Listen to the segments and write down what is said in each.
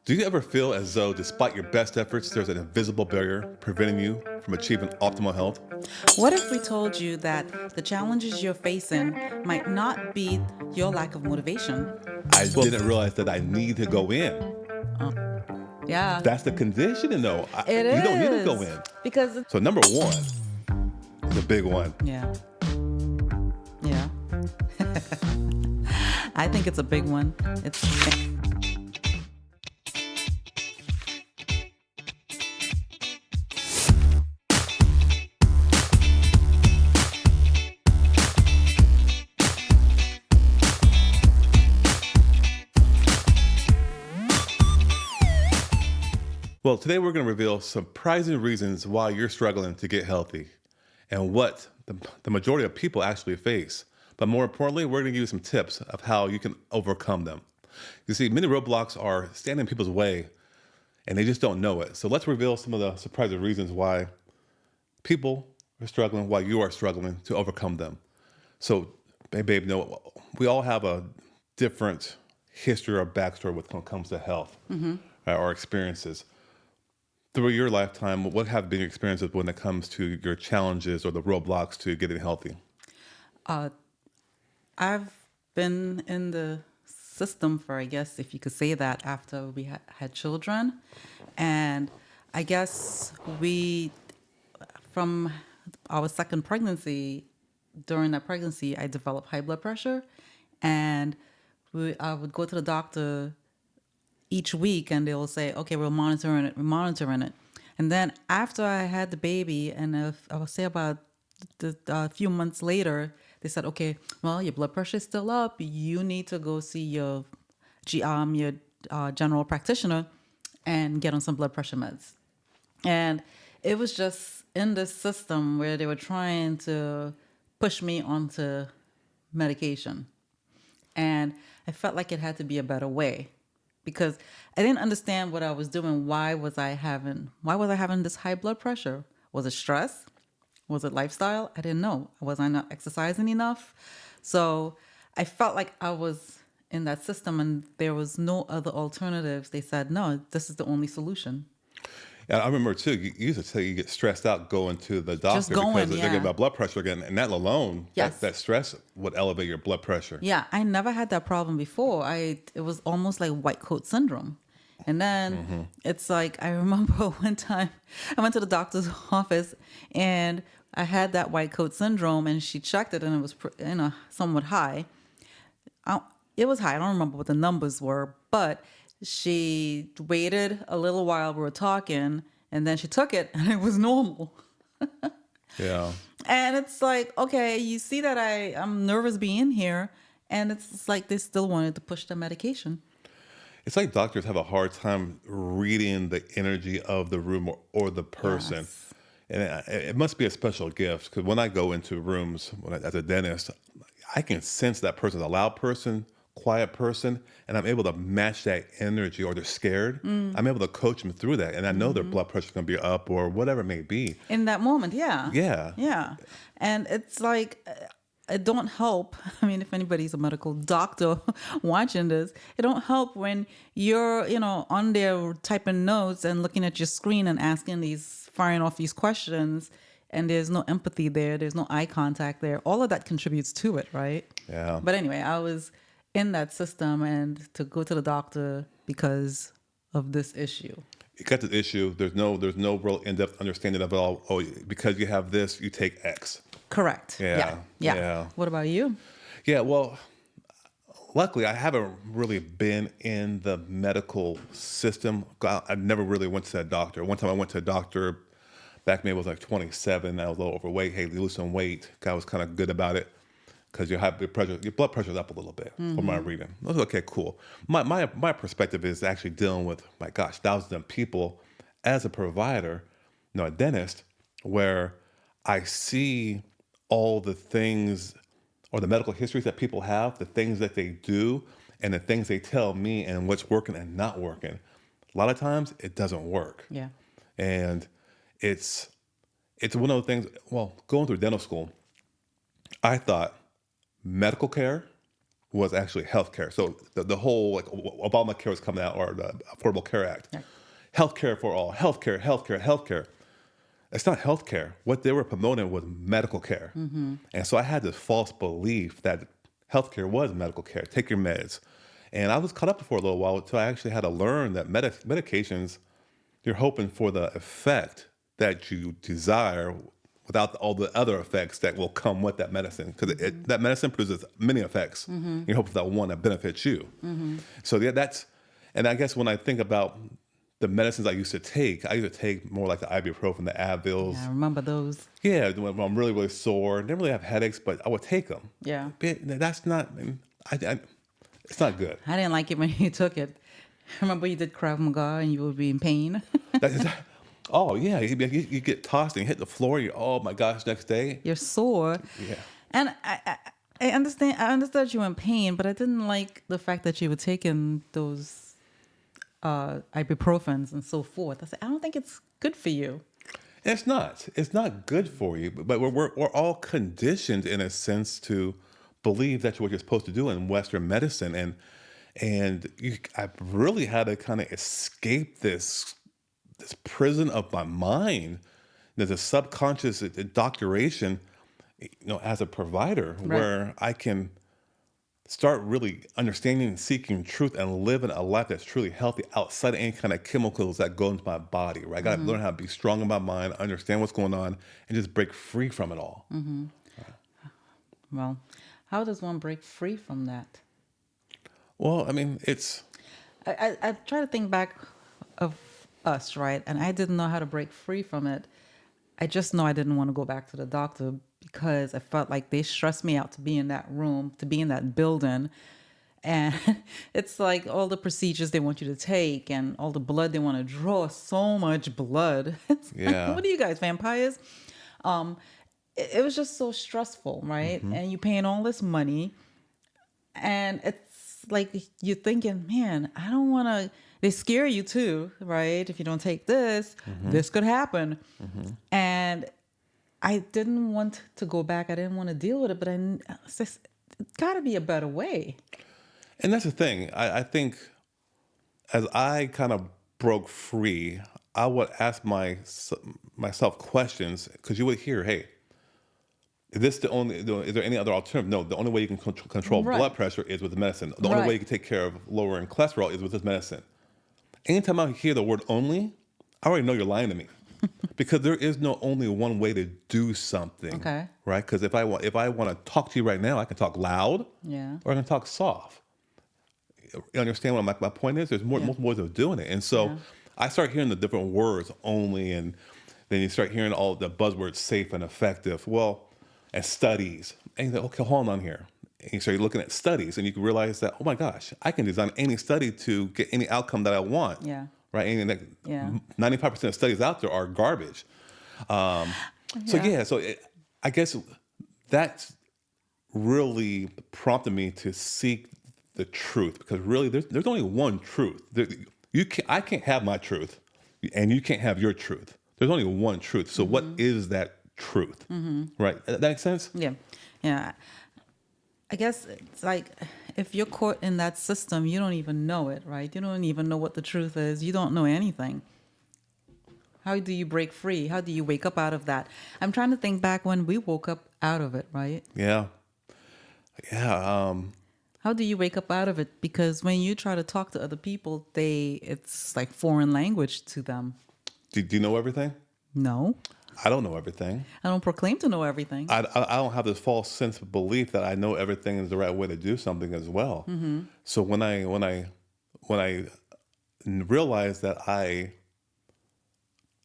Do you ever feel as though, despite your best efforts, there's an invisible barrier preventing you from achieving optimal health? What if we told you that the challenges you're facing might not be your lack of motivation? I didn't realize that I need to go in. Yeah, That's the conditioning, though. it You don't need to go is. in. Because, So, number one is a big one. yeah, yeah. I think it's a big one. It's Well, today we're going to reveal surprising reasons why you're struggling to get healthy and what the majority of people actually face. But more importantly, we're going to give you some tips of how you can overcome them. You see, many roadblocks are standing in people's way and they just don't know it. So let's reveal some of the surprising reasons why people are struggling, why you are struggling to overcome them. So, hey, babe, no, we all have a different history or backstory when it comes to health, or experiences. Through your lifetime, what have been your experiences when it comes to your challenges or the roadblocks to getting healthy? I've been in the system for, I guess, if you could say that, after we had children. And I guess from our second pregnancy, during that pregnancy, I developed high blood pressure. And I would go to the doctor each week and they'll say, okay, we're monitoring it. And then after I had the baby, and if, I would say about a few months later, they said, okay, well, your blood pressure is still up. You need to go see your general practitioner and get on some blood pressure meds. And it was just in this system where they were trying to push me onto medication. And I felt like it had to be a better way because I didn't understand what I was doing. Why was I having this high blood pressure? Was it stress? Was it lifestyle? I didn't know. Was I not exercising enough? So I felt like I was in that system and there was no other alternatives. They said, no, this is the only solution. And I remember too, you used to say you get stressed out going to the Just doctor because going, they're getting yeah. about blood pressure again, and that alone, Yes. that stress would elevate your blood pressure. Yeah, I never had that problem before. It was almost like white coat syndrome. And then it's like I remember one time I went to the doctor's office and I had that white coat syndrome and she checked it and it was somewhat high. I, it was high. I don't remember what the numbers were, but she waited a little while. We were talking and then she took it and it was normal. Yeah. And it's like, okay, you see that I'm nervous being here. And it's like they still wanted to push the medication. It's like doctors have a hard time reading the energy of the room or the person. Yes. And it must be a special gift because when I go into rooms as a dentist, I can sense that person's a loud person, quiet person, and I'm able to match that energy, or they're scared. I'm able to coach them through that. And I know their blood pressure's going to be up or whatever it may be. In that moment, yeah. Yeah. Yeah. And it's like, it don't help. I mean, if anybody's a medical doctor watching this, it don't help when you're, on there typing notes and looking at your screen and firing off these questions, and there's no empathy there. There's no eye contact there. All of that contributes to it, right? Yeah. But anyway, I was in that system and to go to the doctor because of this issue. You got this issue. There's no real in-depth understanding of it all. Oh, because you have this, you take X. Correct. Yeah. Yeah. Yeah. Yeah. What about you? Yeah. Well, luckily, I haven't really been in the medical system. I never really went to a doctor. One time I went to a doctor back maybe I was like 27. I was a little overweight. Hey, lose some weight. Guy was kind of good about it because your blood pressure's up a little bit from my reading. I was okay, cool. My perspective is actually dealing with, my gosh, thousands of people as a provider, a dentist, where I see all the things or the medical histories that people have, the things that they do, and the things they tell me and what's working and not working. A lot of times it doesn't work. Yeah. And it's one of the things, well, going through dental school, I thought medical care was actually healthcare. So the whole like Obamacare was coming out, or the Affordable Care Act, Right. healthcare for all, healthcare, healthcare, healthcare. It's not healthcare. What they were promoting was medical care, and so I had this false belief that healthcare was medical care. Take your meds, and I was caught up for a little while until I actually had to learn that medications, you're hoping for the effect that you desire without all the other effects that will come with that medicine. Because that medicine produces many effects. You're hoping for that one that benefits you. So yeah, and I guess when I think about the medicines I used to take more like the ibuprofen, the Yeah, I Advils. remember those. Yeah, when I'm really, really sore, didn't really have headaches, but I would take them. Yeah. That's not, it's not good. I didn't like it when you took it. Remember you did Krav Maga and you would be in pain. That, oh yeah, you get tossed and hit the floor. Oh my gosh, next day. You're sore. Yeah. And I understand. I understood you were in pain, but I didn't like the fact that you were taking those ibuprofens and so forth. I said, I don't think it's good for you. It's not. It's not good for you. But we're all conditioned in a sense to believe that's what you're supposed to do in Western medicine, I really had to kind of escape this prison of my mind. There's a subconscious indoctrination, as a provider, Right. where I can start really understanding and seeking truth and living a life that's truly healthy outside of any kind of chemicals that go into my body, right? I got to learn how to be strong in my mind, understand what's going on, and just break free from it all. Well, how does one break free from that? Well, I mean, it's, I try to think back of us, right? And I didn't know how to break free from it. I just know I didn't want to go back to the doctor because I felt like they stressed me out to be in that room, to be in that building. And it's like all the procedures they want you to take and all the blood they want to draw, so much blood. It's like, yeah. what are you guys, vampires? It was just so stressful, right? And you're paying all this money. And it's like you're thinking, man, I don't want to. They scare you too, right? If you don't take this, this could happen. And I didn't want to go back. I didn't want to deal with it, but it's just, it's got to be a better way. And that's the thing. I think as I kind of broke free, I would ask myself questions, because you would hear, hey, is there any other alternative? No, the only way you can control Right. blood pressure is with the medicine. The only way Right. you can take care of lowering cholesterol is with this medicine. Anytime I hear the word only, I already know you're lying to me. Because there is no only one way to do something. Okay. Right? Because if I want to talk to you right now, I can talk loud, Yeah. or I can talk soft. You understand what my point is? There's multiple ways of doing it. And so Yeah. I start hearing the different words only, and then you start hearing all the buzzwords safe and effective. Well, and studies. And you say, okay, hold on here. And you start looking at studies, and you can realize that, oh my gosh, I can design any study to get any outcome that I want. Yeah. Right? And like Yeah. 95% of studies out there are garbage. Yeah. I guess that's really prompted me to seek the truth, because really there's only one truth. I can't have my truth, and you can't have your truth. There's only one truth. So what is that truth? Right? That makes sense? Yeah. Yeah. I guess it's like if you're caught in that system, you don't even know it, right? You don't even know what the truth is. You don't know anything. How do you break free? How do you wake up out of that? I'm trying to think back when we woke up out of it, right? Yeah. Yeah. How do you wake up out of it? Because when you try to talk to other people, it's like foreign language to them. Do you know everything? No, I don't know everything. I don't proclaim to know everything. I don't have this false sense of belief that I know everything is the right way to do something as well. So when I realize that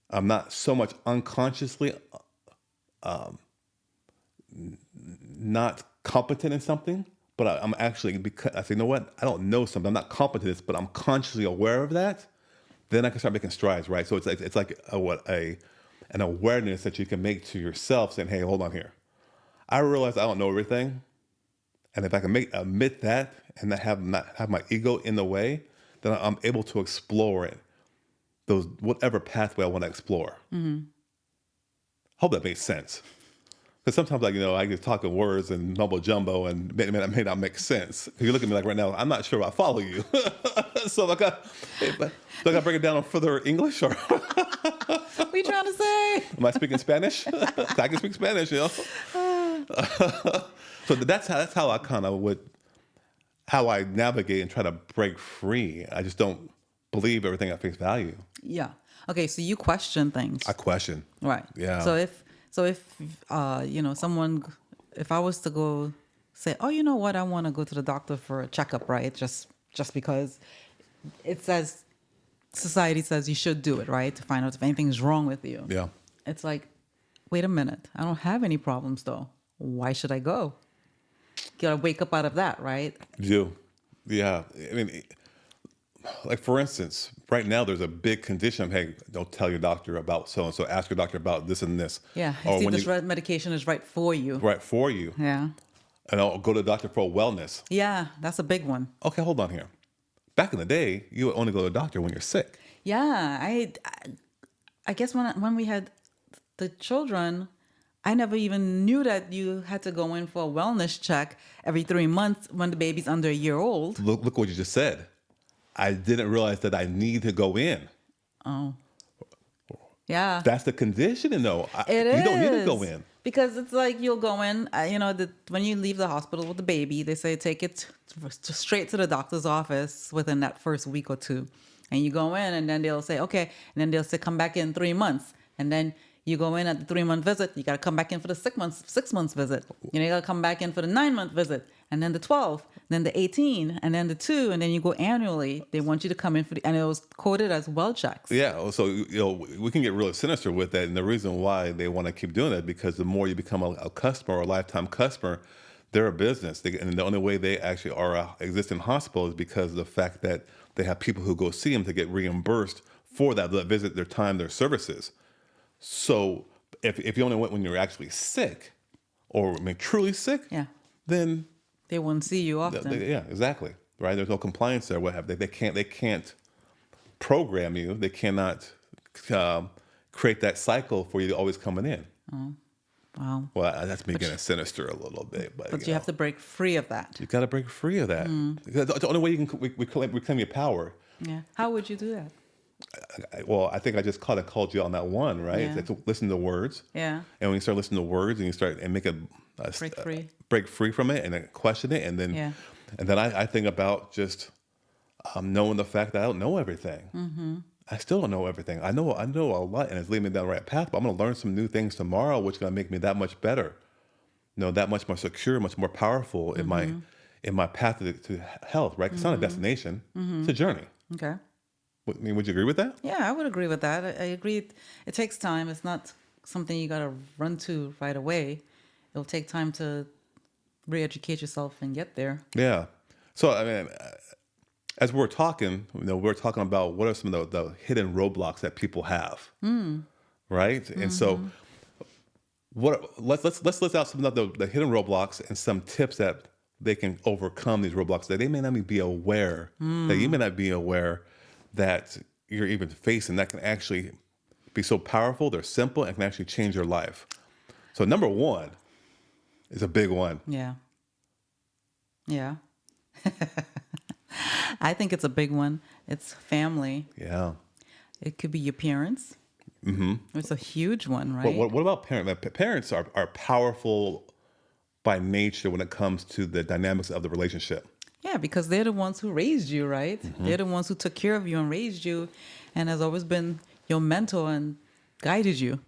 I'm not so much unconsciously not competent in something, but I'm actually, because I say, you know what, I don't know something, I'm not competent in this, but I'm consciously aware of that. Then I can start making strides, right? So it's like an awareness that you can make to yourself, saying, hey, hold on here. I realize I don't know everything. And if I can admit that and not have my ego in the way, then I'm able to explore it, whatever pathway I want to explore. Hope that makes sense. Because sometimes, like, I just talk in words and mumbo jumbo, and may not make sense. You look at me like right now, I'm not sure I follow you. So like, do I got to break it down in further English, or What are you trying to say? am I speaking Spanish? I can speak Spanish. So that's how I kind of would how I navigate and try to break free. I just don't believe everything at face value. Yeah. Okay, so you question I things. question. Right. Yeah. So if someone, if I was to go say, oh, you know what, I want to go to the doctor for a checkup, right? Just because it says society says you should do it, right, to find out if anything's wrong with you. Yeah. It's like, wait a minute, I don't have any problems though. Why should I go? Gotta wake up out of that, right? You. Yeah. I mean, like for instance, right now there's a big condition. Hey, don't tell your doctor about so and so. Ask your doctor about this and this. Yeah. Or See if when this you medication is right for you. right for you, Yeah. and I'll go to the doctor for wellness. Yeah, that's a big one. Okay, hold on here. Back in the day, you would only go to the doctor when you're sick. Yeah, I guess when we had the children, I never even knew that you had to go in for a wellness check every 3 months when the baby's under a year old. Look what you just said. I didn't realize that I need to go in. Oh, yeah, That's the conditioning, though. it You don't need to go is. in. Because it's like you'll go in, when you leave the hospital with the baby, they say take it straight to the doctor's office within that first week or two. And you go in, and then they'll say, okay. And then they'll say, come back in 3 months. And then you go in at the 3 month visit. You got to come back in for the 6 months visit. You got to come back in for the 9 month visit. And then the 12, then the 18, and then the 2. And then you go annually. They want you to come in and it was coded as well checks. Yeah, so we can get really sinister with that, and the reason why they want to keep doing it because the more you become a customer or a lifetime customer, they're a business, and the only way they actually are exist in hospital is because of the fact that they have people who go see them to get reimbursed for that visit, their time, their services. So if you only went when you're actually sick, or truly sick, Yeah. then They won't see you often. yeah, exactly, right. There's no compliance there. What have they can't program you. They cannot create that cycle for you to always coming in. Wow. Well, that's me getting sinister a little bit, But you have to break free of that. you got to break free of that. Because the only way you can reclaim your power. Yeah. How would you do that? I think I just called you on that one, right? Yeah. To listen to words. Yeah. And when you start listening to words and you start and make break free from it and then question it, and then Yeah. I think about just knowing the fact that I don't know everything. Mm-hmm. I still don't know everything. I know a lot, and it's leading me down the right path. But I'm going to learn some new things tomorrow, which is going to make me that much better. That much more secure, much more powerful in my path to health. Right? It's not a destination; it's a journey. Okay. Would you agree with that? Yeah, I would agree with that. I agree. It takes time. It's not something you got to run to right away. It'll take time to re-educate yourself and get there. Yeah. So I mean, as we're talking, we're talking about what are some of the hidden roadblocks that people have, right? And so, let's list out some of the hidden roadblocks and some tips that they can overcome these roadblocks that they may not even be aware that you may not be aware that you're even facing that can actually be so powerful. They're simple and can actually change your life. So number one is a big one. Yeah. Yeah. I think it's a big one. It's family. Yeah. It could be your parents. Mm-hmm. It's a huge one, right? What about parents? Parents are powerful by nature when it comes to the dynamics of the relationship. Yeah, because they're the ones who raised you, right? They're the ones who took care of you and raised you and has always been your mentor and guided you.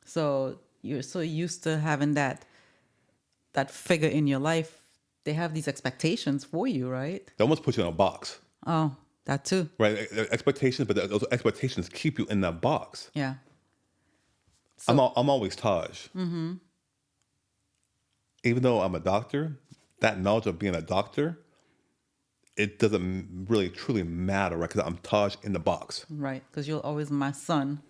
So you're so used to having that figure in your life. They have these expectations for you, right? They almost put you in a box, Oh, that too. right? Expectations, but those expectations keep you in that box. Yeah. I'm always Taj. Mm-hmm. Even though I'm a doctor, that knowledge of being a doctor, it doesn't really truly matter, right? Because I'm Taj in the box. Right, because you're always my son,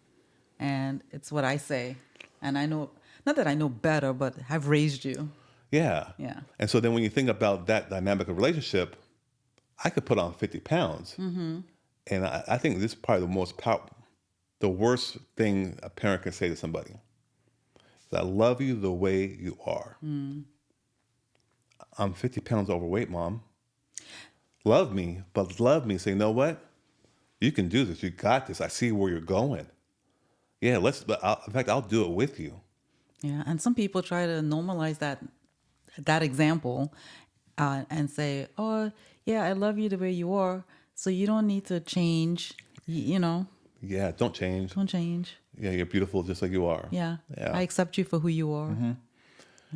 and it's what I say. And I know, not that I know better, but I've raised you. Yeah. Yeah. And so then when you think about that dynamic of relationship, I could put on 50 pounds. Mm-hmm. And I think this is probably the worst thing a parent can say to somebody. I love you the way you are. I'm 50 pounds overweight, Mom. Love me, but love me. Say, you know what? You can do this. You got this. I see where you're going. Yeah, in fact, I'll do it with you. Yeah, and some people try to normalize that example, and say, "Oh, yeah, I love you the way you are, so you don't need to change. You know, Yeah, don't change. don't change. Yeah, you're beautiful just like you are. Yeah, Yeah. I accept you for who you are."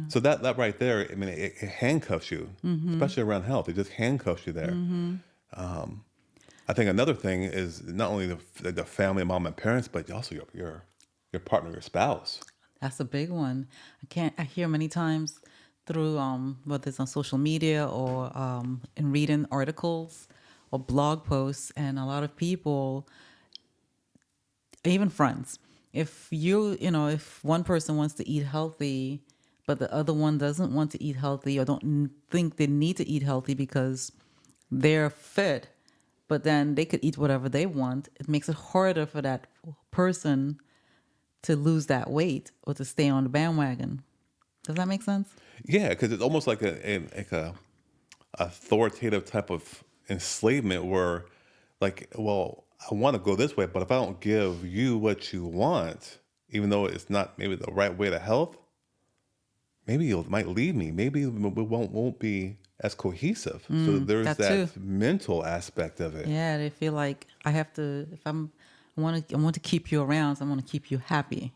So that right there, I mean, it handcuffs you, especially around health. It just handcuffs you there. I think another thing is not only the family, mom and parents, but also your partner, your spouse. That's a big one. I hear many times through whether it's on social media or in reading articles or blog posts, and a lot of people, even friends, if if one person wants to eat healthy, but the other one doesn't want to eat healthy or don't think they need to eat healthy because they're fit, but then they could eat whatever they want, it makes it harder for that person to lose that weight or to stay on the bandwagon. Does that make sense? Yeah, because it's almost like a authoritative type of enslavement where, like, well, I want to go this way, but if I don't give you what you want, even though it's not maybe the right way to health, maybe you might leave me. Maybe we won't be as cohesive. So there's That too. that mental aspect of it. Yeah, they feel like I have to. If I want to keep you around, so I want to keep you happy.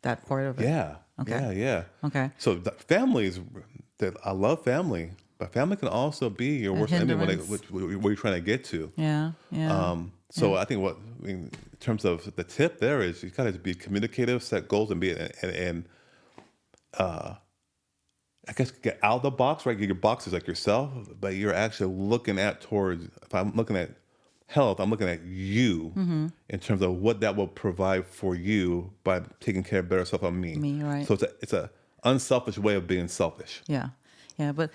That part of it. Yeah, Okay. yeah. Okay. So families, that I love family, but family can also be your A worst enemy when hindrance. where you're trying to get to. Yeah. Yeah. So I think in terms of the tip there is you gotta be communicative, set goals, and I guess get out of the box, right? Your box is like yourself, but you're actually looking at towards. If I'm looking at health, I'm looking at you in terms of what that will provide for you by taking care of better self on me. Me, right? So it's a unselfish way of being selfish. Yeah. Yeah. But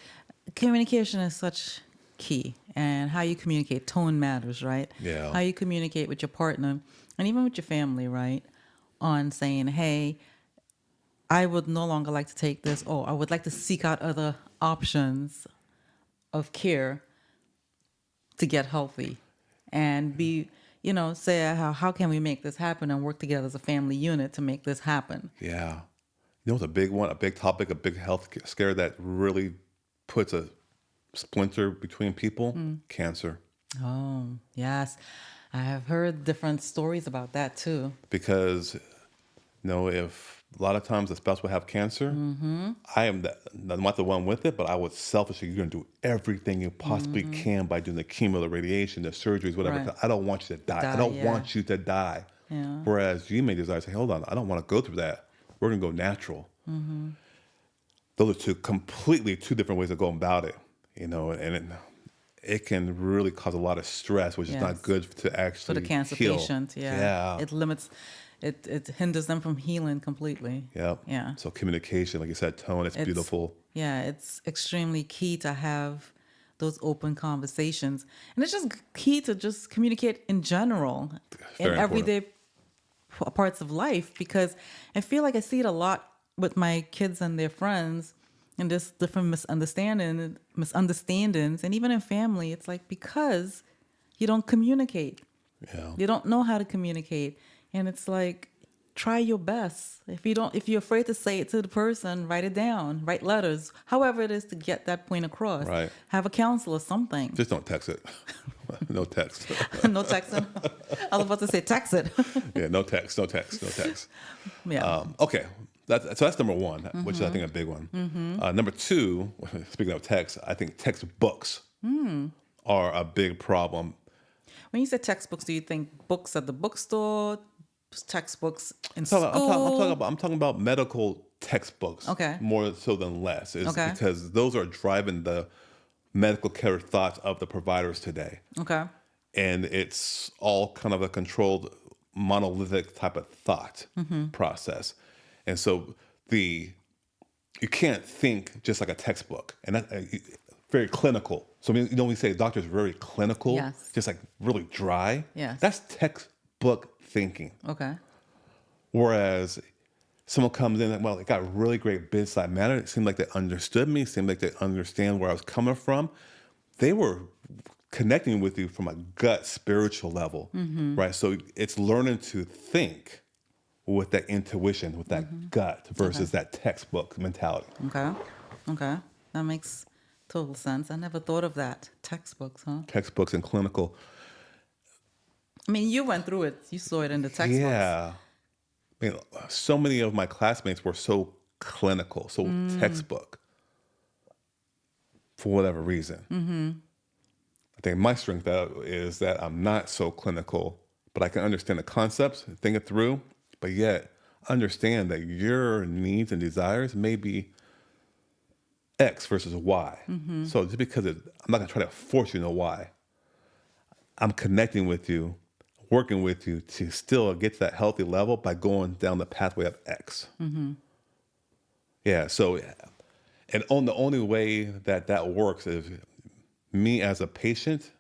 communication is such key, and how you communicate, tone matters, right? Yeah. How you communicate with your partner and even with your family, right? On saying, hey, I would no longer like to take this, or I would like to seek out other options of care to get healthy, and say how can we make this happen and work together as a family unit to make this happen. Yeah. You know what's a big one, a big topic, a big health scare that really puts a splinter between people? Cancer. Oh, yes. I have heard different stories about that too. Because if a lot of times the spouse will have cancer, I am not the one with it, but I would selfishly, you're going to do everything you possibly can by doing the chemo, the radiation, the surgeries, whatever. Right. 'Cause I don't want you to die. I Die, don't yeah. want you to die. Yeah. Whereas you may desire to say, hold on, I don't want to go through that. We're going to go natural. Those are two different ways of going about it, and it can really cause a lot of stress, which is Yes. not good to actually For the cancer heal. patient, yeah. Yeah. It hinders them from healing completely. Yep. Yeah. So communication, like you said, tone, it's beautiful. Yeah, it's extremely key to have those open conversations. And it's just key to just communicate in general in Very everyday parts of life, because I feel like I see it a lot with my kids and their friends, and there's different misunderstandings, and even in family, it's like because you don't communicate. Yeah. You don't know how to communicate. And it's like, try your best. If you're afraid to say it to the person, write it down, write letters, however it is to get that point across. Right. Have a counselor, something. Just don't text it. No text. No texting. I was about to say text it. Yeah, no text. Yeah. Okay. That's number one, which is, I think, a big one. Number two, speaking of text, I think textbooks are a big problem. When you say textbooks, do you think books at the bookstore, textbooks in So school? I'm talking about medical textbooks. Okay. More so than less, Okay. because those are driving the medical care thoughts of the providers today, Okay. and it's all kind of a controlled, monolithic type of thought process, and so you can't think just like a textbook, and that very clinical. So we say doctors are very clinical, Yes. just like really dry. Yes. That's textbook thinking. Okay. Whereas someone comes in and, well, they got really great bedside manner. It seemed like they understood me, seemed like they understand where I was coming from. They were connecting with you from a gut spiritual level, right? So it's learning to think with that intuition, with that gut Okay. versus that textbook mentality. Okay. Okay. That makes total sense. I never thought of that. Textbooks, huh? Textbooks and clinical. I mean, you went through it. You saw it in the textbooks. Yeah. I mean, so many of my classmates were so clinical, so textbook for whatever reason. I think my strength is that I'm not so clinical, but I can understand the concepts, think it through, but yet understand that your needs and desires may be X versus Y. So just because I'm not gonna try to force you to know why. I'm connecting with you, working with you to still get to that healthy level by going down the pathway of X. Yeah. So, and on the only way that that works is me as a patient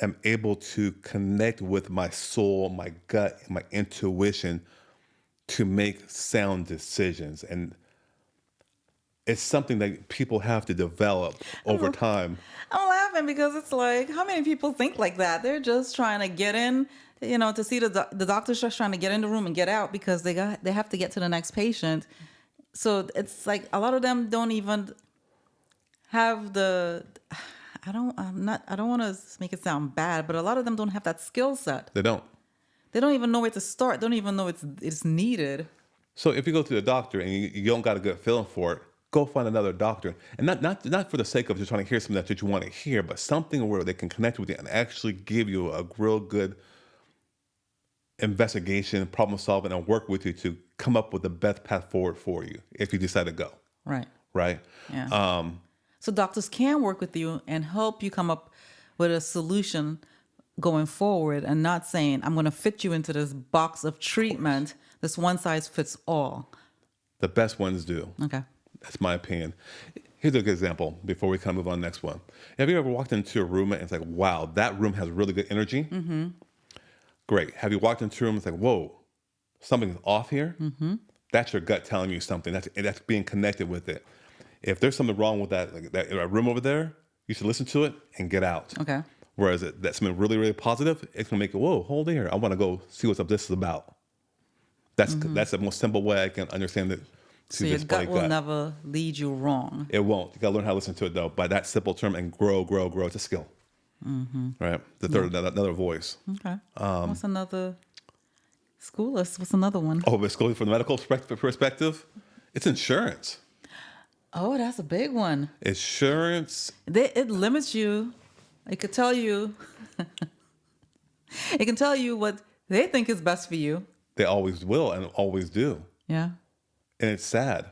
am able to connect with my soul, my gut, my intuition to make sound decisions. And it's something that people have to develop over time. I'm laughing because it's like, how many people think like that? They're just trying to get in, to see the doctor's just trying to get in the room and get out because they have to get to the next patient. So it's like a lot of them don't even have the. I don't want to make it sound bad, but a lot of them don't have that skill set. They don't. They don't even know where to start. Don't even know it's needed. So if you go to the doctor and you don't got a good feeling for it, go find another doctor. And not for the sake of just trying to hear something that you want to hear, but something where they can connect with you and actually give you a real good investigation, problem solving, and work with you to come up with the best path forward for you if you decide to go. Right. Right? Yeah. So doctors can work with you and help you come up with a solution going forward and not saying, I'm going to fit you into this box of treatment, this one size fits all. The best ones do. Okay. That's my opinion. Here's a good example before we kind of move on to the next one. Have you ever walked into a room and it's like, wow, that room has really good energy? Great. Have you walked into a room and it's like, whoa, something's off here? That's your gut telling you something. That's being connected with it. If there's something wrong with that room over there, you should listen to it and get out. Okay. Whereas that's something really, really positive, it's gonna make it, whoa, hold here. I wanna go see what this is about. That's the most simple way I can understand it So to your display gut will never lead you wrong. It won't. You gotta learn how to listen to it though, by that simple term and grow. It's a skill. Right? The third, another voice. Okay. What's another school list? What's another one? Oh, but from the medical perspective, it's insurance. Oh, that's a big one. Insurance. It limits you. It could tell you. It can tell you what they think is best for you. They always will and always do. Yeah. And it's sad.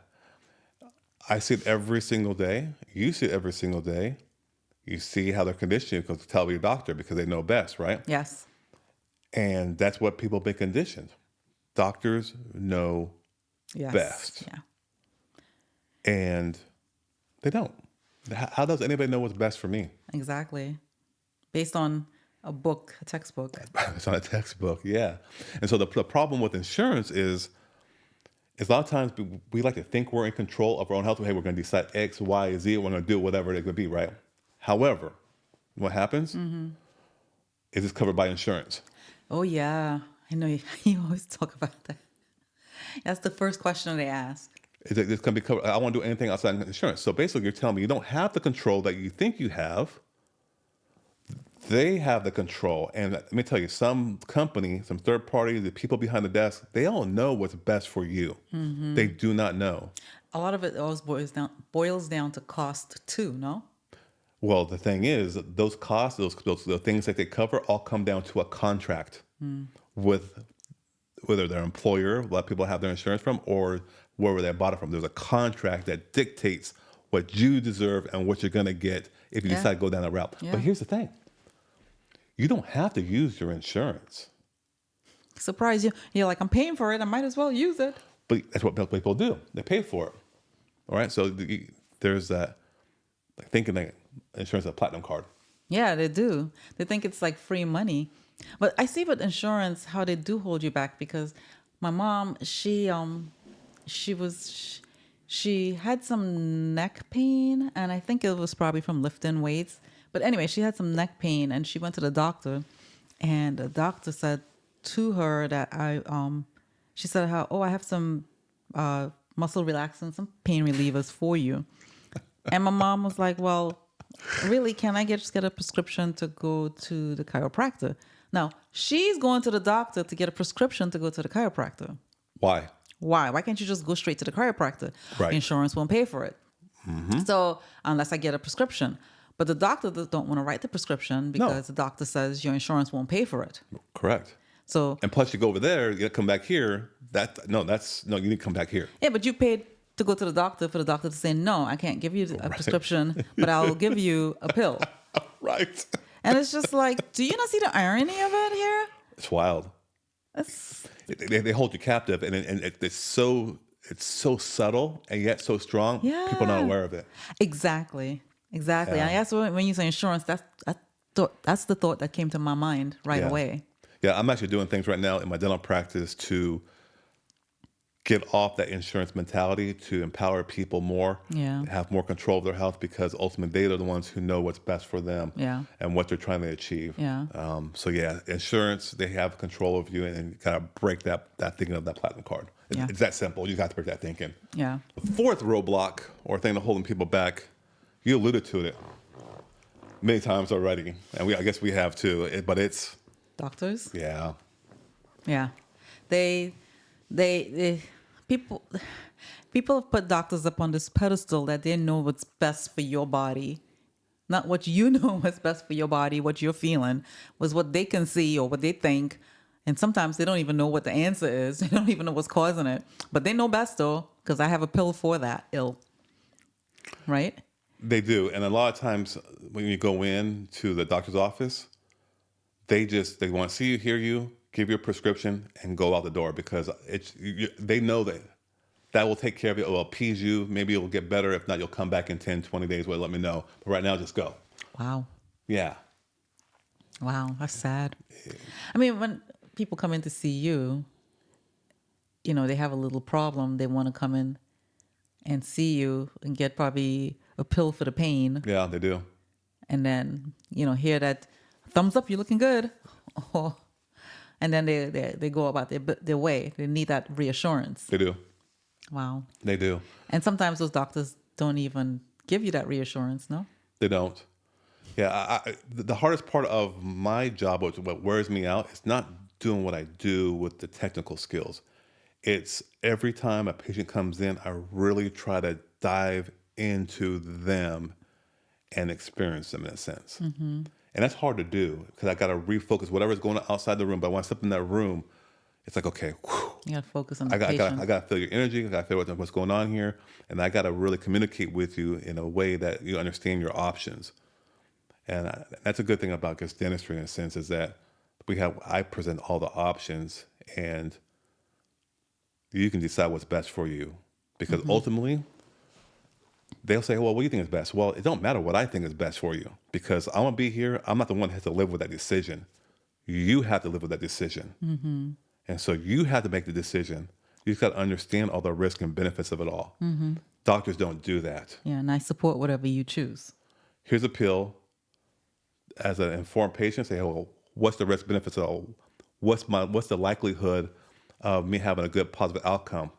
I see it every single day. You see it every single day. You see how they're conditioned to tell your doctor because they know best, right? Yes. And that's what people have been conditioned. Doctors know Yes. best. Yeah. And they don't. How does anybody know what's best for me? Exactly. Based on a book, a textbook. It's on a textbook, yeah. And so the problem with insurance is a lot of times we like to think we're in control of our own health. Hey, we're going to decide X, Y, Z. We're going to do whatever it could be, right? However, what happens is it's covered by insurance. Oh yeah, I know you always talk about that. That's the first question they ask. It's going to be covered. I won't do anything outside of insurance. So basically, you're telling me you don't have the control that you think you have. They have the control. And let me tell you, some company, some third party, the people behind the desk, they don't know what's best for you. They do not know. A lot of it always boils down to cost too, no? Well, the thing is, those costs, those the things that they cover, all come down to a contract with whether their employer, what people have their insurance from, or wherever they bought it from. There's a contract that dictates what you deserve and what you're going to get if you decide to go down that route. Yeah. But here's the thing. You don't have to use your insurance. Surprise you. You're like, I'm paying for it. I might as well use it. But that's what people do. They pay for it. All right? So there's that, like thinking that insurance is a platinum card. Yeah, they do. They think it's like free money. But I see with insurance how they do hold you back because my mom, she she had some neck pain, and I think it was probably from lifting weights. But anyway, she had some neck pain, and she went to the doctor, and the doctor said to her that she said how, oh, I have some muscle relaxants, some pain relievers for you. And my mom was like, well, really, can I just get a prescription to go to the chiropractor? Now, she's going to the doctor to get a prescription to go to the chiropractor. Why? Why? Why can't you just go straight to the chiropractor? Right. Insurance won't pay for it. So unless I get a prescription. But the doctor don't want to write the prescription because the doctor says your insurance won't pay for it. Correct. So, And plus, you go over there, you got to come back here. You need to come back here. yeah, but you paid to go to the doctor for the doctor to say, no, I can't give you a prescription, but I'll give you a pill. Right. And it's just like, do you not see the irony of it here? It's wild. They hold you captive, and it's so subtle and yet so strong. Yeah. People are not aware of it. Exactly. Yeah. And I guess when you say insurance, that's the thought that came to my mind right Yeah. away. Yeah, I'm actually doing things right now in my dental practice to get off that insurance mentality, to empower people more, Yeah. have more control of their health, because ultimately they're the ones who know what's best for them Yeah. and what they're trying to achieve. Yeah. So yeah, insurance, they have control of you, and you kind of break that thinking of that platinum card. Yeah. It's that simple. You got to break that thinking. Yeah. The fourth roadblock or thing that's holding people back, you alluded to it many times already, and I guess we have too. But it's Doctors? yeah, Yeah. They people have put doctors up on this pedestal that they know what's best for your body. Not what you know what's best for your body, what you're feeling, was what they can see or what they think. And sometimes they don't even know what the answer is. They don't even know what's causing it. But they know best though, because I have a pill for that ill. Right? they do. And a lot of times when you go in to the doctor's office, they want to see you, hear you, give you a prescription, and go out the door, because they know that will take care of you. It will appease you. Maybe it'll get better. If not, you'll come back in 10, 20 days. Well, let me know. But right now, just go. Wow. Yeah. Wow, that's sad. I mean, when people come in to see you, they have a little problem. They want to come in and see you and get probably a pill for the pain. Yeah, they do. And then, hear that thumbs up, you're looking good. Oh, and then they go about their way. They need that reassurance. They do. Wow. They do. And sometimes those doctors don't even give you that reassurance, no? They don't. Yeah, the hardest part of my job, what wears me out, is not doing what I do with the technical skills. It's every time a patient comes in, I really try to dive into them and experience them in a sense. Mm-hmm. And that's hard to do, because I got to refocus whatever's going on outside the room. But when I step in that room, it's like, okay, whew, You got to focus on the I patient. got to feel your energy. I got to feel what's going on here. And I got to really communicate with you in a way that you understand your options. And that's a good thing about just dentistry in a sense, is that I present all the options, and you can decide what's best for you. Because ultimately, they'll say, well, what do you think is best? Well, it don't matter what I think is best for you, because I want to be here. I'm not the one that has to live with that decision. You have to live with that decision. Mm-hmm. And so you have to make the decision. You just got to understand all the risks and benefits of it all. Mm-hmm. Doctors don't do that. Yeah, and I support whatever you choose. Here's a pill. As an informed patient, say, well, what's the risk benefits of what's the likelihood of me having a good positive outcome?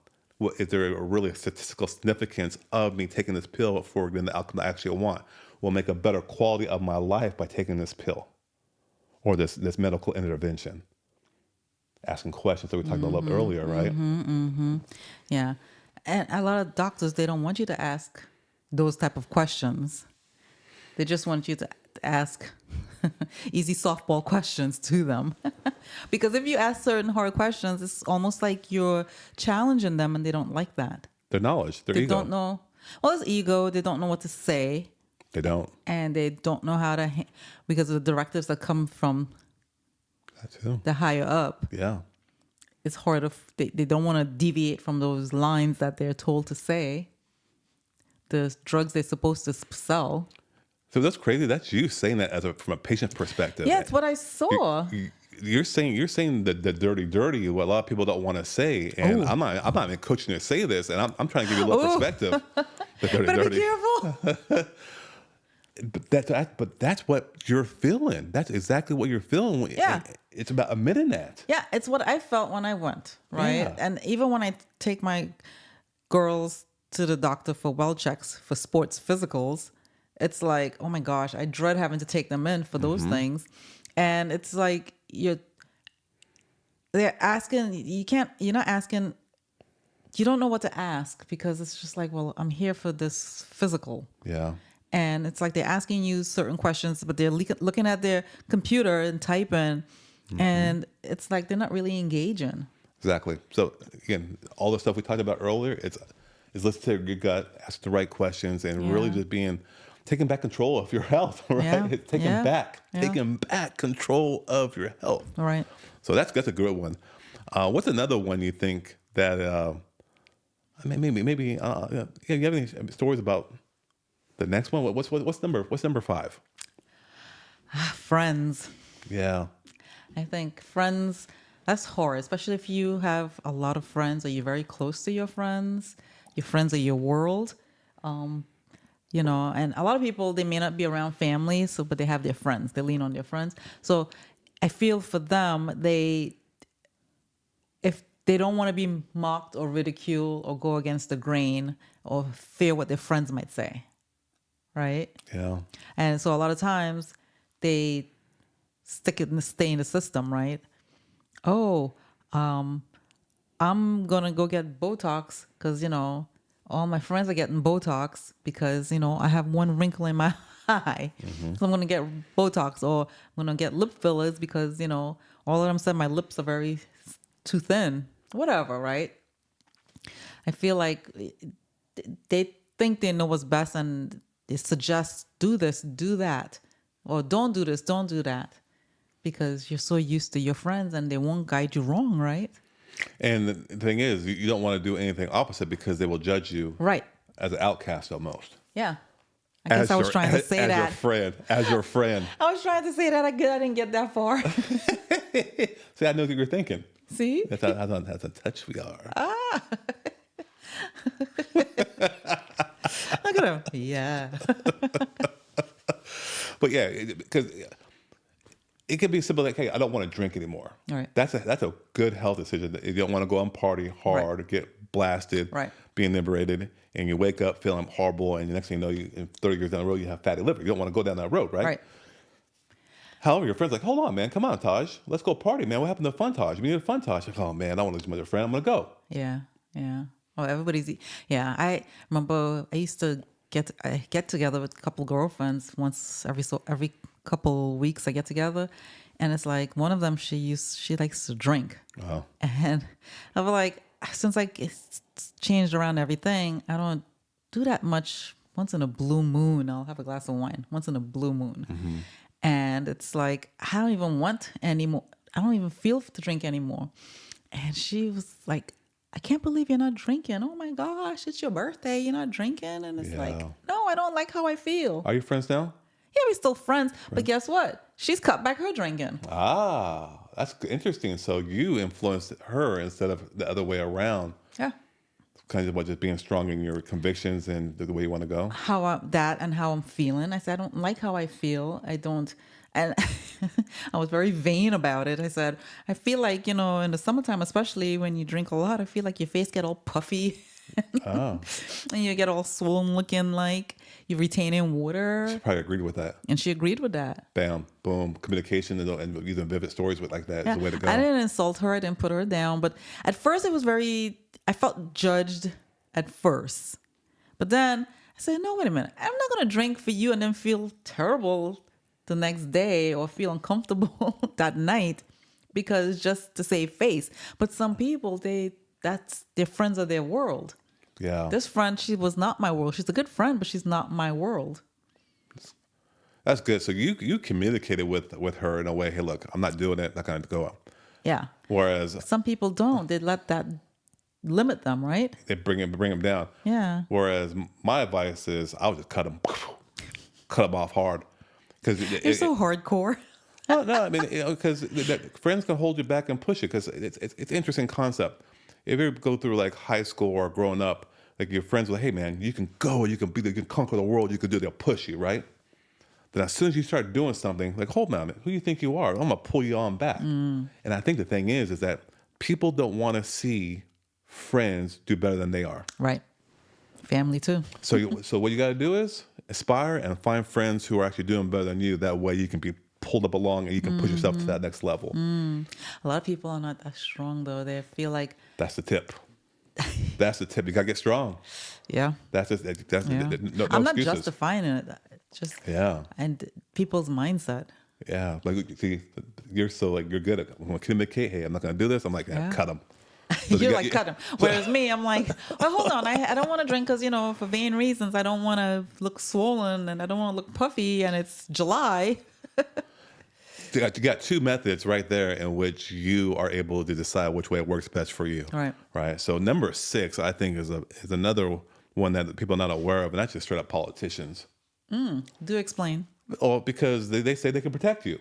Is there a really statistical significance of me taking this pill for the outcome I actually want? Will make a better quality of my life by taking this pill or this medical intervention? Asking questions that we talked about a little earlier, right? Yeah. And a lot of doctors, they don't want you to ask those type of questions. They just want you to ask easy softball questions to them. Because if you ask certain hard questions, it's almost like you're challenging them, and they don't like that. Their knowledge, their They ego. don't know. Well, it's ego. They don't know what to say. They don't. And they don't know how to, because of the directives that come from That too. the higher up. Yeah. It's hard they don't want to deviate from those lines that they're told to say. The drugs they're supposed to sell. So that's crazy. That's you saying that from a patient perspective. Yeah, it's what I saw. you're saying the dirty what a lot of people don't want to say, and Oh, I'm not even coaching you to say this, and I'm trying to give you a little oh, perspective. The dirty better be dirty. careful. But that's what you're feeling. That's exactly what you're feeling. Yeah. It's about admitting that. Yeah, it's what I felt when I went, right? Yeah. And even when I take my girls to the doctor for well checks for sports physicals, it's like, oh my gosh, I dread having to take them in for those things. And it's like they're asking, you're not asking, you don't know what to ask because it's just like, well, I'm here for this physical. Yeah. And it's like they're asking you certain questions, but they're looking at their computer and typing, and it's like they're not really engaging. Exactly. So again, all the stuff we talked about earlier, is listen to your gut, ask the right questions, and really Yeah. just taking back control of your health. Right? Yeah. Yeah. Yeah. Taking back control of your health. All right. So that's a good one. What's another one you think that maybe yeah, you have any stories about the next one? What's number 5? Friends. Yeah. I think friends, that's hard, especially if you have a lot of friends or you're very close to your friends are your world. And a lot of people, they may not be around family, but they have their friends. They lean on their friends. So I feel for them, if they don't want to be mocked or ridiculed or go against the grain or fear what their friends might say, right? Yeah. And so a lot of times they stay in the system, right? Oh, I'm gonna go get Botox because all my friends are getting Botox because I have one wrinkle in my eye, so I'm gonna get Botox, or I'm gonna get lip fillers because all of them said my lips are very too thin, whatever, right? I feel like they think they know what's best and they suggest do this, do that, or don't do this, don't do that, because you're so used to your friends and they won't guide you wrong, right? And the thing is, you don't want to do anything opposite because they will judge you Right. as an outcast almost. Yeah. I guess I was trying to say as that. As your friend. I was trying to say that. I didn't get that far. See, I know what you're thinking. See? That's how touch we are. Look at him. Yeah. But yeah, because it could be simple like, hey, I don't want to drink anymore. Right. That's a good health decision. You don't want to go and party hard, get blasted, Right. being liberated, and you wake up feeling horrible, and the next thing you know, in 30 years down the road, you have fatty liver. You don't want to go down that road, right? Right. However, your friend's like, hold on, man, come on, Taj. Let's go party, man. What happened to fun, Taj? We need a fun, Taj. Like, oh, man, I don't want to lose my friend. I'm going to go. Yeah. Yeah. Oh, yeah. I remember I used to get together with a couple girlfriends once every couple weeks. I get together, and it's like one of them she likes to drink, Wow. and I was like, since like it's changed around everything, I don't do that much. Once in a blue moon, I'll have a glass of wine. Once in a blue moon, and it's like I don't even want anymore. I don't even feel to drink anymore. And she was like, I can't believe you're not drinking. Oh my gosh, it's your birthday. You're not drinking. And it's like, Yeah. no, I don't like how I feel. Are you friends now? Yeah, we're still friends. But guess what? She's cut back her drinking. Ah, that's interesting. So you influenced her instead of the other way around. Yeah. Kind of about just being strong in your convictions and the way you want to go. How I'm feeling. I said, I don't like how I feel. I don't. And I was very vain about it. I said, I feel like, in the summertime, especially when you drink a lot, I feel like your face get all puffy. Oh. And you get all swollen looking like you're retaining water. She probably agreed with that. And she agreed with that. Bam, boom. Communication and using vivid stories with like that is the way to go. I didn't insult her. I didn't put her down. But at first I felt judged at first. But then I said, no, wait a minute. I'm not going to drink for you and then feel terrible the next day or feel uncomfortable that night because just to save face. But some people, that's their friends are their world. Yeah. This friend, she was not my world. She's a good friend, but she's not my world. That's good. So you communicated with her in a way, hey, look, I'm not doing it. Not going to go up. Yeah. Whereas Some people don't. They let that limit them, right? they bring him down. Yeah. Whereas my advice is I would just cut him off hard. Because You're so hardcore. No, no. I mean, because friends can hold you back and push you. Because it's an interesting concept. If you ever go through like high school or growing up, like your friends will, hey man, you can go, you can be, you can conquer the world, you can do. They'll push you, right? Then as soon as you start doing something, like hold on, a minute, who do you think you are? I'm gonna pull you on back. And I think the thing is that people don't want to see friends do better than they are. Right. Family too. So what you got to do is aspire and find friends who are actually doing better than you. That way you can be pulled up along and you can push yourself to that next level. A lot of people are not that strong though. They feel like, That's the tip. That's the tip. You got to get strong. yeah, That's just, that's yeah. no I'm not excuses. justifying it. It's just Yeah. and people's mindset. Yeah. Like, see, you're so like, you're good at when I communicate, hey, I'm not going to do this. I'm like, yeah, Yeah. cut them. You're like cut them. Whereas me, I'm like, well, hold on. I don't want to drink because for vain reasons. I don't want to look swollen and I don't want to look puffy. And it's July. You got two methods right there in which you are able to decide which way it works best for you. Right. Right. So number 6, I think, is another one that people are not aware of, and that's just straight up politicians. Do explain. Or because they say they can protect you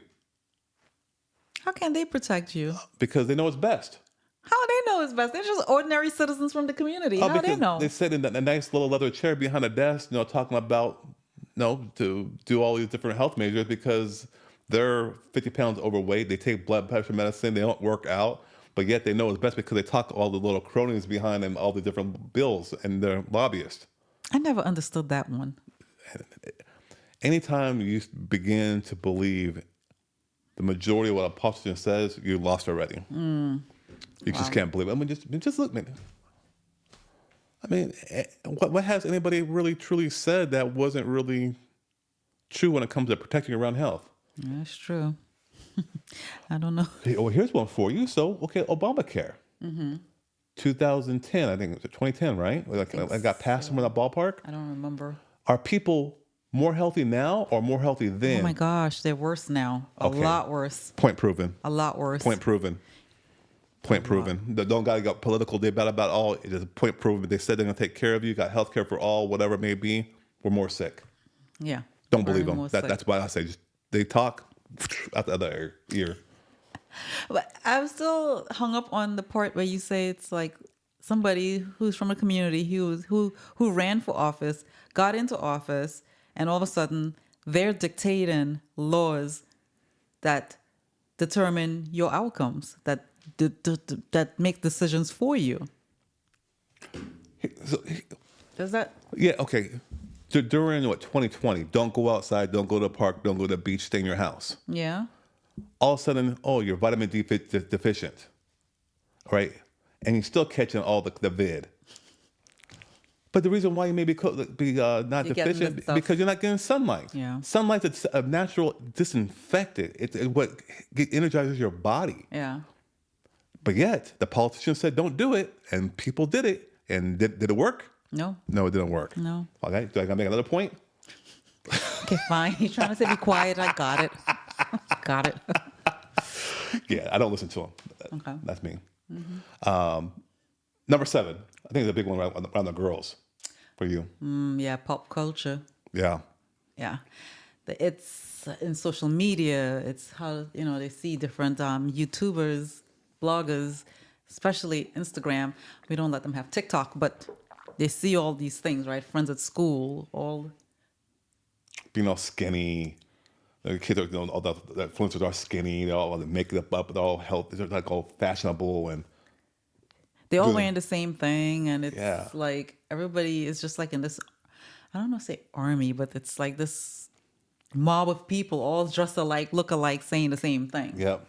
How can they protect you? because they know it's best. How do they know it's best? They're just ordinary citizens from the community. How do they Because know? they sit in a nice little leather chair behind a desk, talking about, to do all these different health measures because they're 50 pounds overweight. They take blood pressure medicine. They don't work out, but yet they know it's best because they talk to all the little cronies behind them, all the different bills, and they're lobbyists. I never understood that one. Anytime you begin to believe the majority of what a politician says, you lost already. You just can't believe it. I mean, just look, man. I mean, what has anybody really truly said that wasn't really true when it comes to protecting around health? That's true. I don't know. Hey, oh, here's one for you. So, okay, Obamacare. 2010, I think it was 2010, right? Like, I got passed somewhere in that ballpark. I don't remember. Are people more healthy now or more healthy then? Oh my gosh, they're worse now. A Okay. lot worse. Point proven. A lot worse. Point proven. Point proven. Don't gotta get political debate about all. It is point proven. They said they're gonna take care of you. Got health care for all, whatever it may be. We're more sick. Yeah. Don't believe Very them. more sick. That's why I say just, they talk out the other ear. But I'm still hung up on the part where you say it's like somebody who's from a community who ran for office, got into office, and all of a sudden they're dictating laws that determine your outcomes, that that make decisions for you. So, Does that? yeah, okay. During 2020, don't go outside, don't go to the park, don't go to the beach, stay in your house. Yeah. All of a sudden, oh, you're vitamin D deficient, right? And you're still catching all the vid. But the reason why you may be not You're getting deficient this stuff. because you're not getting sunlight. Yeah. Sunlight's a natural disinfectant. It's what energizes your body. Yeah. But yet, the politicians said don't do it, and people did it. And did it work? No. No, it didn't work. No. Okay, do I gotta make another point? Okay, fine. You're trying to say be quiet. I got it. Got it. Yeah, I don't listen to them. Okay. That's me. Number 7, I think it's a big one around the girls for you. Yeah, pop culture. Yeah. Yeah. It's in social media. It's how, they see different YouTubers, bloggers, especially Instagram. We don't let them have TikTok, but they see all these things, right? Friends at school, all. Being all skinny. The kids are, all the influencers are skinny. They're all the makeup up. They're all healthy. They're like all fashionable and. They all Doing- wearing the same thing, and it's Yeah. like everybody is just like in this, I don't know, say army, but it's like this mob of people all dressed alike, look alike, saying the same thing. Yep.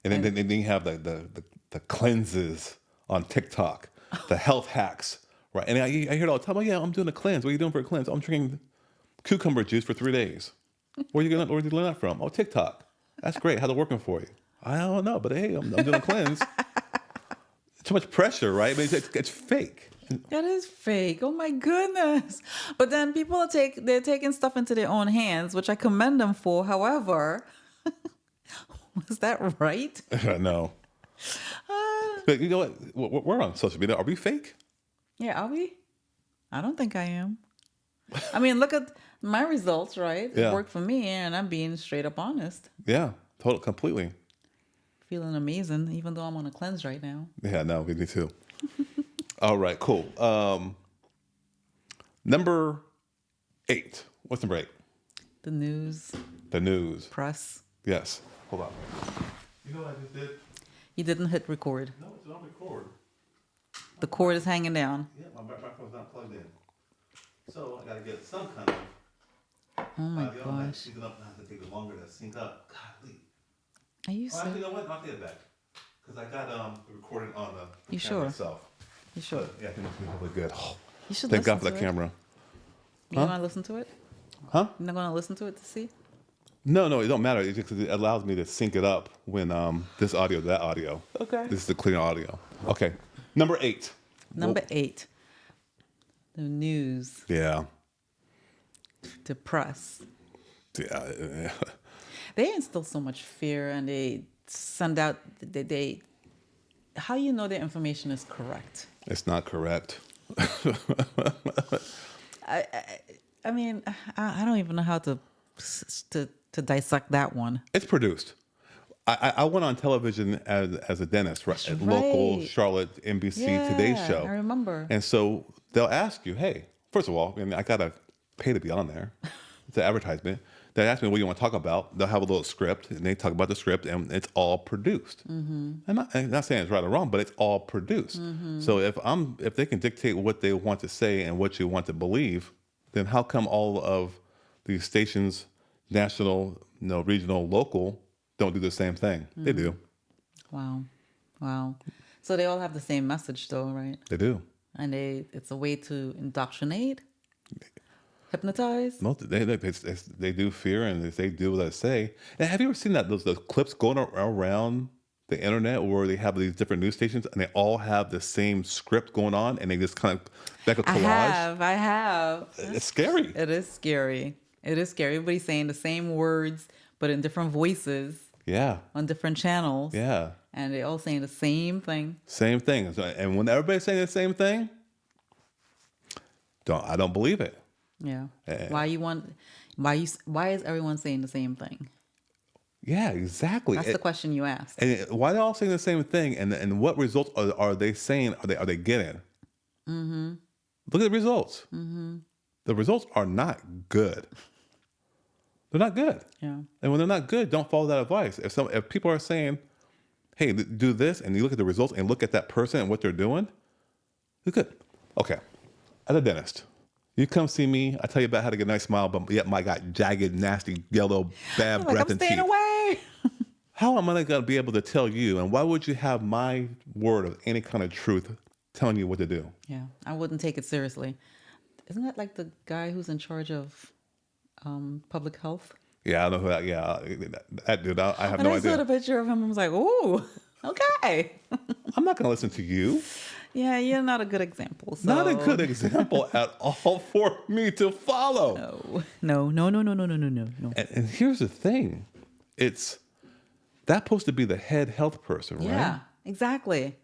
And then you have the cleanses on TikTok, the health hacks, right? And I hear it all the time. Oh yeah, I'm doing a cleanse. What are you doing for a cleanse? I'm drinking cucumber juice for 3 days. Where did you learn that from? Oh, TikTok. That's great. How's it working for you? I don't know, but hey, I'm doing a cleanse. Too much pressure, right? I mean, it's fake. That is fake. Oh my goodness. But then people they're taking stuff into their own hands, which I commend them for. However, was that right? No. But you know what? We're on social media. Are we fake? Yeah, are we? I don't think I am. I mean, look at my results, right? Yeah. It worked for me, and I'm being straight up honest. Yeah. Total, completely. Feeling amazing, even though I'm on a cleanse right now. Yeah, no, me too. All right, cool. Number 8. What's number 8? The news, The news. press. Yes. Hold on. You know what I just did? You didn't hit record. No, it's not record. The cord is hanging down. Yeah, my microphone's not plugged in. So I got to get some kind of Oh my audio. I have to gosh. sync it up. I have to take it longer to sync up. Golly. Are you Oh, actually, sure? you know what? I'll take it back. Because I got the recording on the You camera sure? itself. You sure? But, yeah, I think it's really good. Oh, You should thank listen God for to the it. camera. You Huh? want to listen to it? Huh? You're not going to listen to it to see? No, it don't matter. It's just 'cause it allows me to sync it up when this audio, that audio. Okay. This is the clear audio. Okay. Number 8. Number 8, the news, Yeah. the press. Yeah. They instill so much fear, and they send out, how you know their information is correct? It's not correct. I mean, I don't even know how to dissect that one. It's produced. I went on television as a dentist, right? That's At local right. Charlotte NBC Today Yeah, show. I remember. And so they'll ask you, hey, first of all, I mean, I got to pay to be on there. It's an advertisement. They ask me what you want to talk about. They'll have a little script, and they talk about the script, and it's all produced. Mm-hmm. I'm not saying it's right or wrong, but it's all produced. Mm-hmm. So if they can dictate what they want to say and what you want to believe, then how come all of these stations, national, regional, local, don't do the same thing? They do. Wow. So they all have the same message, though, right? They do. And it's a way to indoctrinate, hypnotize. Most they do fear, and they do what they say. And have you ever seen those clips going around the internet where they have these different news stations and they all have the same script going on, and they just kind of like a collage? I have. It's scary. It is scary. Everybody's saying the same words, but in different voices Yeah, on different channels. yeah, And they all saying the same thing. same thing. And when everybody's saying the same thing, I don't believe it. Yeah. Why is everyone saying the same thing? Yeah, exactly. That's the question you asked. And why are they all saying the same thing? And what results are they saying? Are they getting? Mm-hmm. Look at the results. Mm-hmm. The results are not good. They're not good. Yeah. And when they're not good, don't follow that advice. If people are saying, "Hey, do this," and you look at the results and look at that person and what they're doing, you're good. Okay, as a dentist, you come see me. I tell you about how to get a nice smile, but yet I got jagged, nasty, yellow, bad breath I'm and staying teeth. away. How am I going to be able to tell you? And why would you have my word of any kind of truth telling you what to do? Yeah, I wouldn't take it seriously. Isn't that like the guy who's in charge of public health? Yeah, I know who that. Yeah, that dude. I have When no I saw idea. the picture of him, I was like, "Ooh, okay." I'm not going to listen to you. Yeah, you're not a good example. So. Not a good example at all for me to follow. No. And here's the thing, that's supposed to be the head health person, right? Yeah, exactly.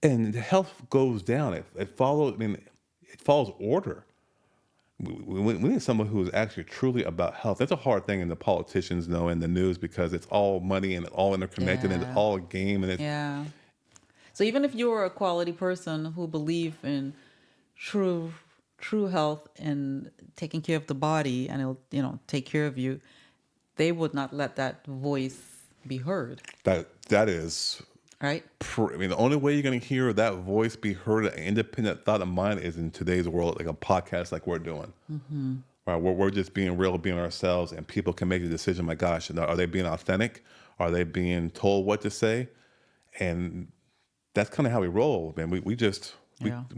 And the health goes down. It follows. I mean, it follows order. We need someone who is actually truly about health. That's a hard thing in the politicians know in the news because it's all money and it's all interconnected and it's Yeah. all a game and it's Yeah. So even if you're a quality person who believe in true health and taking care of the body, and it'll take care of you, they would not let that voice be heard, that is. right? I mean, the only way you're going to hear that voice be heard, an independent thought of mine, is in today's world, like a podcast like we're doing. Mm-hmm. Right, we're just being real, being ourselves, and people can make the decision. My gosh, are they being authentic? Are they being told what to say? And that's kind of how we roll, man. We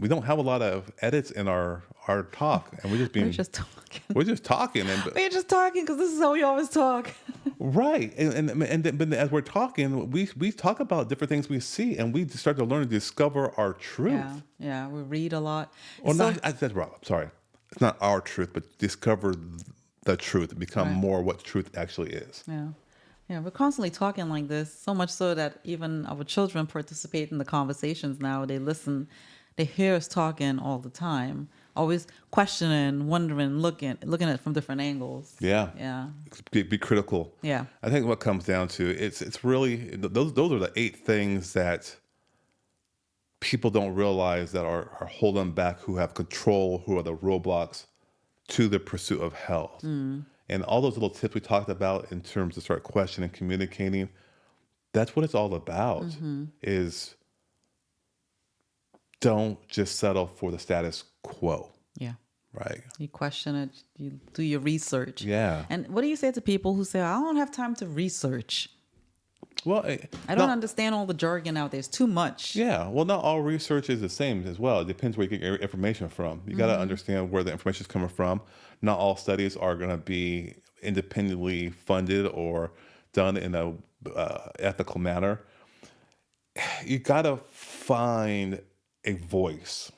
don't have a lot of edits in our talk, and we're just being We're just talking. we're just talking, We're just talking because this is how we always talk. right. But as we're talking, we talk about different things we see, and we start to learn to discover our truth. Yeah. We read a lot. Or So- not, I said wrong. Sorry, it's not our truth, but discover the truth, become Right. more what truth actually is. Yeah, we're constantly talking like this, so much so that even our children participate in the conversations now. They listen, they hear us talking all the time, always questioning, wondering, looking at it from different angles. Yeah. Yeah. Be critical. Yeah. I think what comes down to it's really those are the 8 things that people don't realize that are holding back, who have control, who are the roadblocks to the pursuit of health. And all those little tips we talked about in terms of start questioning, communicating, that's what it's all about. Is don't just settle for the status quo, Yeah. right? You question it, you do your research. Yeah. And what do you say to people who say, I don't have time to research? Well, I don't understand all the jargon out there. It's too much. yeah, well, not all research is the same as well. It depends where you get your information from. You got to understand where the information is coming from. Not all studies are going to be independently funded or done in a ethical manner. You got to find a voice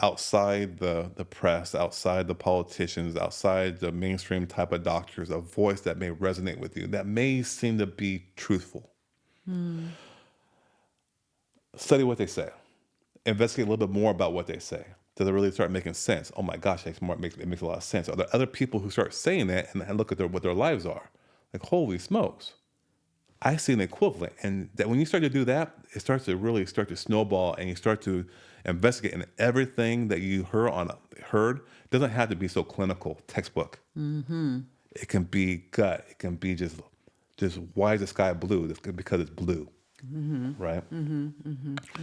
outside the press, outside the politicians, outside the mainstream type of doctors, a voice that may resonate with you, that may seem to be truthful. Study what they say. Investigate a little bit more about what they say. Does it really start making sense? Oh my gosh, it makes a lot of sense. Are there other people who start saying that and look at what their lives are? Like, holy smokes, I see an equivalent. And that when you start to do that, it starts to really start to snowball, and you start to investigate, and everything that you heard doesn't have to be so clinical, textbook. It can be gut. It can be just why is the sky blue? It's because it's blue, right?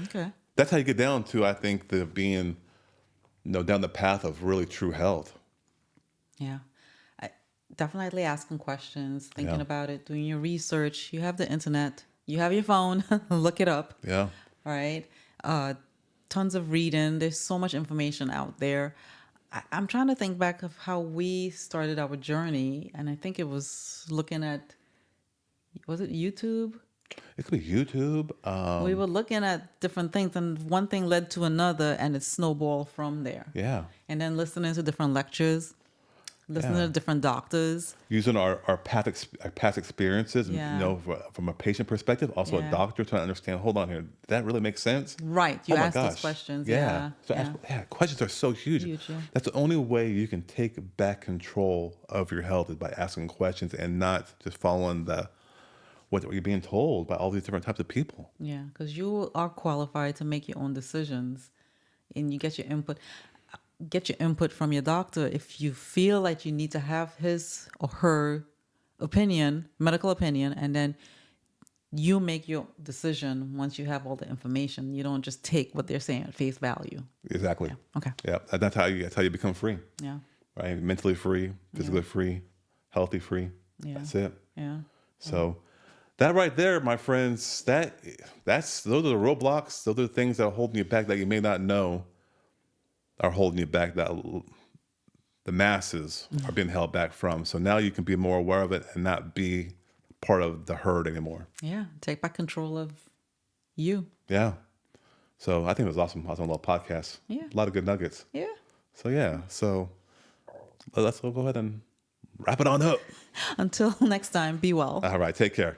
Okay. That's how you get down to, I think, the being, down the path of really true health. Yeah. I, definitely asking questions, thinking Yeah. about it, doing your research. You have the internet, you have your phone, look it up. Yeah. Right? Tons of reading. There's so much information out there. I'm trying to think back of how we started our journey, and I think it was looking at, was it YouTube? It could be YouTube. We were looking at different things, and one thing led to another, and it snowballed from there. Yeah. And then listening to different lectures, listening Yeah. to different doctors. Using our past experiences, Yeah. from a patient perspective, also a Yeah. doctor, trying to understand, hold on here, did that really make sense? Right. You Oh my ask those gosh. questions. Yeah. So Yeah. questions are so huge. Huge, yeah. That's the only way you can take back control of your health, is by asking questions and not just following what you're being told by all these different types of people. Yeah. Because you are qualified to make your own decisions, and you get your input. Get your input from your doctor if you feel like you need to have his or her opinion, medical opinion, and then you make your decision once you have all the information. You don't just take what they're saying at face value. Exactly. Okay. Yeah. And that's how you become free, Yeah. right? Mentally free, physically free, healthy free. Yeah. That's it. Yeah. So that right there, my friends, those are the roadblocks. Those are the things that are holding you back that you may not know are holding you back, that the masses are being held back from. So now you can be more aware of it and not be part of the herd anymore. Yeah. Take back control of you. Yeah. So I think it was awesome. Awesome little podcast. Yeah. A lot of good nuggets. Yeah. So yeah. So let's go ahead and wrap it on up. Until next time, be well. All right. Take care.